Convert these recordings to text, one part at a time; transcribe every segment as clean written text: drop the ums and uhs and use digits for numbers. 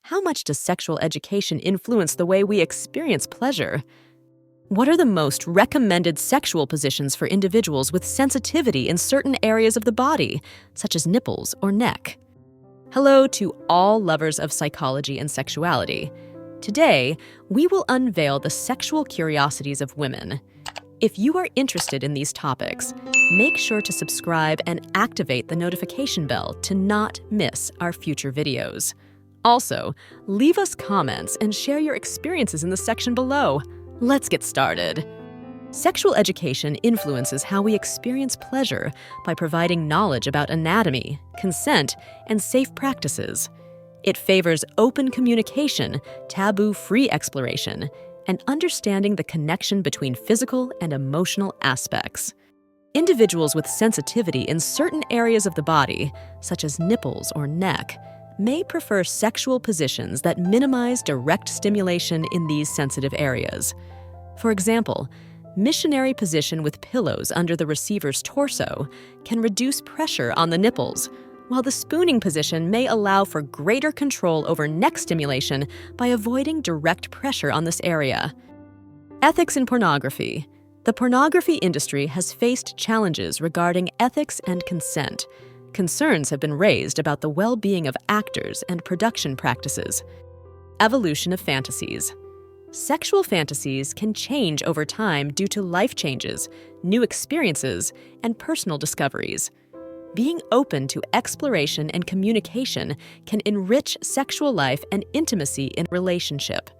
How much does sexual education influence the way we experience pleasure? What are the most recommended sexual positions for individuals with sensitivity in certain areas of the body, such as nipples or neck? Hello to all lovers of psychology and sexuality. Today, we will unveil the sexual curiosities of women. If you are interested in these topics, make sure to subscribe and activate the notification bell to not miss our future videos. Also, leave us comments and share your experiences in the section below. Let's get started. Sexual education influences how we experience pleasure by providing knowledge about anatomy, consent, and safe practices. It favors open communication, taboo-free exploration, and understanding the connection between physical and emotional aspects. Individuals with sensitivity in certain areas of the body, such as nipples or neck, may prefer sexual positions that minimize direct stimulation in these sensitive areas. For example, missionary position with pillows under the receiver's torso can reduce pressure on the nipples, while the spooning position may allow for greater control over neck stimulation by avoiding direct pressure on this area. Ethics in pornography. The pornography industry has faced challenges regarding ethics and consent. Concerns have been raised about the well-being of actors and production practices. Evolution of fantasies. Sexual fantasies can change over time due to life changes, new experiences, and personal discoveries. Being open to exploration and communication can enrich sexual life and intimacy in relationship.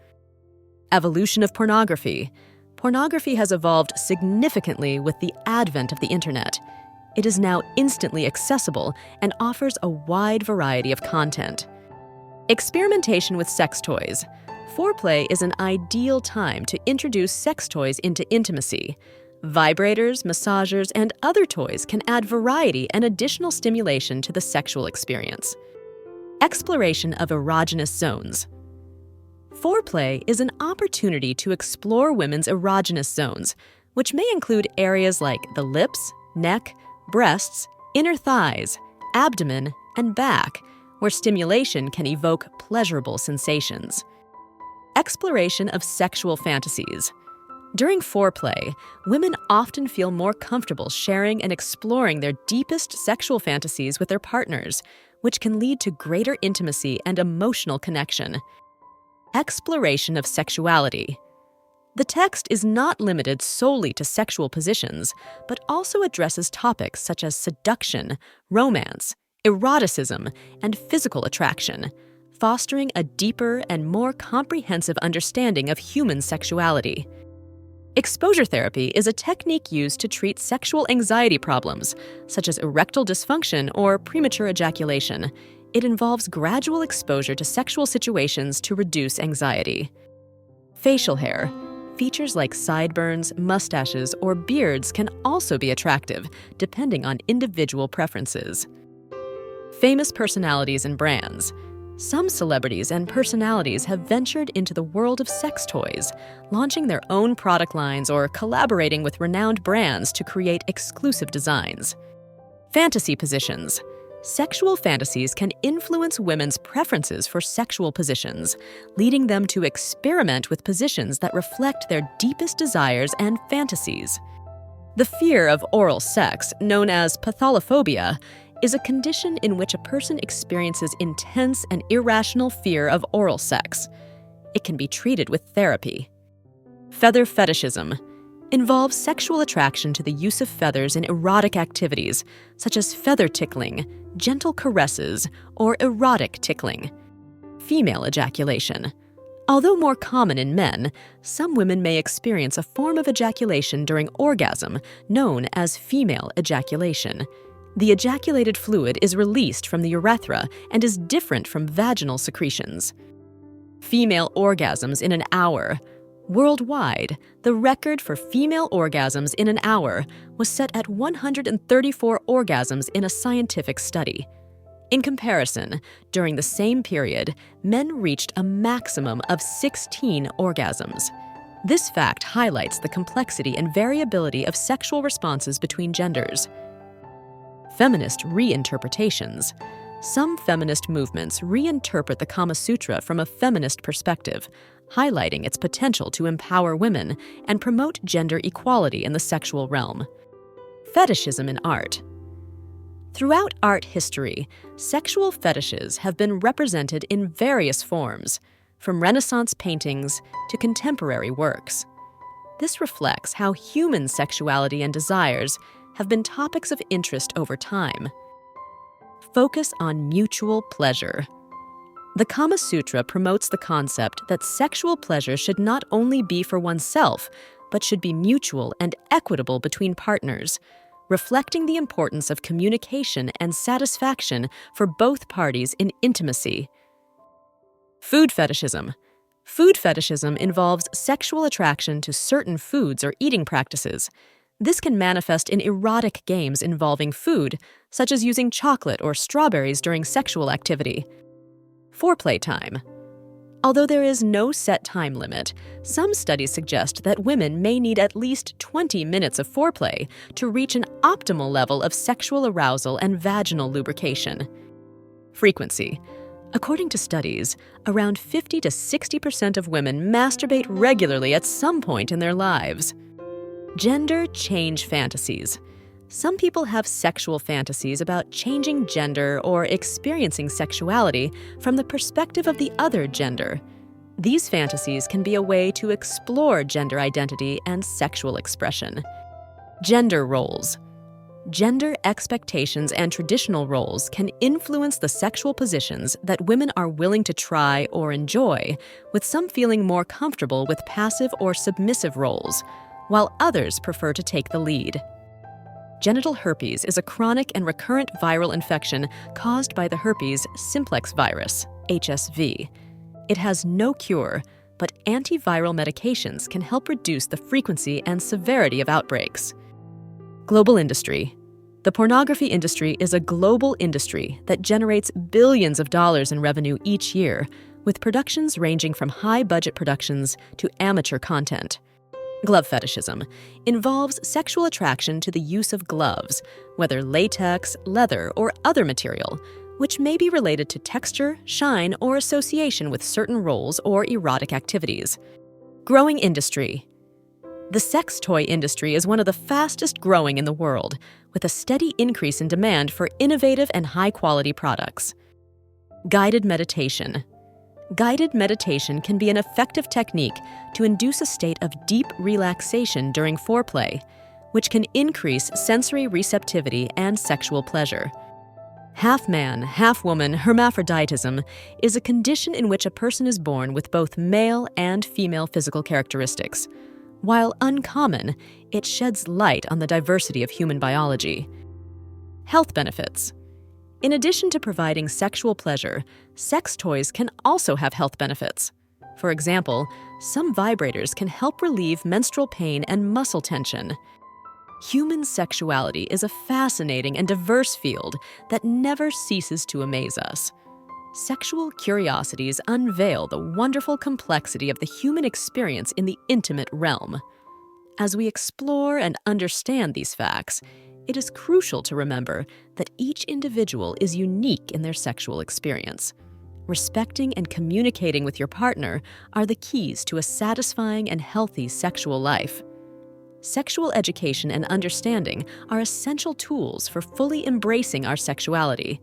Evolution of pornography. Pornography has evolved significantly with the advent of the internet. It is now instantly accessible and offers a wide variety of content. Experimentation with sex toys. Foreplay is an ideal time to introduce sex toys into intimacy. Vibrators, massagers, and other toys can add variety and additional stimulation to the sexual experience. Exploration of erogenous zones. Foreplay is an opportunity to explore women's erogenous zones, which may include areas like the lips, neck, breasts, inner thighs, abdomen, and back, where stimulation can evoke pleasurable sensations. Exploration of sexual fantasies. During foreplay, women often feel more comfortable sharing and exploring their deepest sexual fantasies with their partners, which can lead to greater intimacy and emotional connection. Exploration of sexuality. The text is not limited solely to sexual positions, but also addresses topics such as seduction, romance, eroticism, and physical attraction, fostering a deeper and more comprehensive understanding of human sexuality. Exposure therapy is a technique used to treat sexual anxiety problems, such as erectile dysfunction or premature ejaculation. It involves gradual exposure to sexual situations to reduce anxiety. Facial hair. Features like sideburns, mustaches, or beards can also be attractive, depending on individual preferences. Famous personalities and brands. Some celebrities and personalities have ventured into the world of sex toys, launching their own product lines or collaborating with renowned brands to create exclusive designs. Fantasy positions. Sexual fantasies can influence women's preferences for sexual positions, leading them to experiment with positions that reflect their deepest desires and fantasies. The fear of oral sex, known as patholophobia, is a condition in which a person experiences intense and irrational fear of oral sex. It can be treated with therapy. Feather fetishism involves sexual attraction to the use of feathers in erotic activities, such as feather tickling, gentle caresses, or erotic tickling. Female ejaculation. Although more common in men, some women may experience a form of ejaculation during orgasm known as female ejaculation. The ejaculated fluid is released from the urethra and is different from vaginal secretions. Female orgasms in an hour. Worldwide, the record for female orgasms in an hour was set at 134 orgasms in a scientific study. In comparison, during the same period, men reached a maximum of 16 orgasms. This fact highlights the complexity and variability of sexual responses between genders. Feminist reinterpretations. Some feminist movements reinterpret the Kama Sutra from a feminist perspective, highlighting its potential to empower women and promote gender equality in the sexual realm. Fetishism in art. Throughout art history, sexual fetishes have been represented in various forms, from Renaissance paintings to contemporary works. This reflects how human sexuality and desires have been topics of interest over time. Focus on mutual pleasure. The Kama Sutra promotes the concept that sexual pleasure should not only be for oneself, but should be mutual and equitable between partners, reflecting the importance of communication and satisfaction for both parties in intimacy. Food fetishism. Food fetishism involves sexual attraction to certain foods or eating practices. This can manifest in erotic games involving food, such as using chocolate or strawberries during sexual activity. Foreplay time. Although there is no set time limit, some studies suggest that women may need at least 20 minutes of foreplay to reach an optimal level of sexual arousal and vaginal lubrication. Frequency. According to studies, around 50 to 60% of women masturbate regularly at some point in their lives. Gender change fantasies. Some people have sexual fantasies about changing gender or experiencing sexuality from the perspective of the other gender. These fantasies can be a way to explore gender identity and sexual expression. Gender roles. Gender expectations and traditional roles can influence the sexual positions that women are willing to try or enjoy, with some feeling more comfortable with passive or submissive roles, while others prefer to take the lead. Genital herpes is a chronic and recurrent viral infection caused by the herpes simplex virus, HSV. It has no cure, but antiviral medications can help reduce the frequency and severity of outbreaks. Global industry. The pornography industry is a global industry that generates billions of dollars in revenue each year, with productions ranging from high-budget productions to amateur content. Glove fetishism involves sexual attraction to the use of gloves, whether latex, leather, or other material, which may be related to texture, shine, or association with certain roles or erotic activities. Growing industry. The sex toy industry is one of the fastest growing in the world, with a steady increase in demand for innovative and high-quality products. Guided meditation. Guided meditation can be an effective technique to induce a state of deep relaxation during foreplay, which can increase sensory receptivity and sexual pleasure. Half-man, half-woman hermaphroditism is a condition in which a person is born with both male and female physical characteristics. While uncommon, it sheds light on the diversity of human biology. Health benefits. In addition to providing sexual pleasure, sex toys can also have health benefits. For example, some vibrators can help relieve menstrual pain and muscle tension. Human sexuality is a fascinating and diverse field that never ceases to amaze us. Sexual curiosities unveil the wonderful complexity of the human experience in the intimate realm. As we explore and understand these facts, it is crucial to remember that each individual is unique in their sexual experience. Respecting and communicating with your partner are the keys to a satisfying and healthy sexual life. Sexual education and understanding are essential tools for fully embracing our sexuality.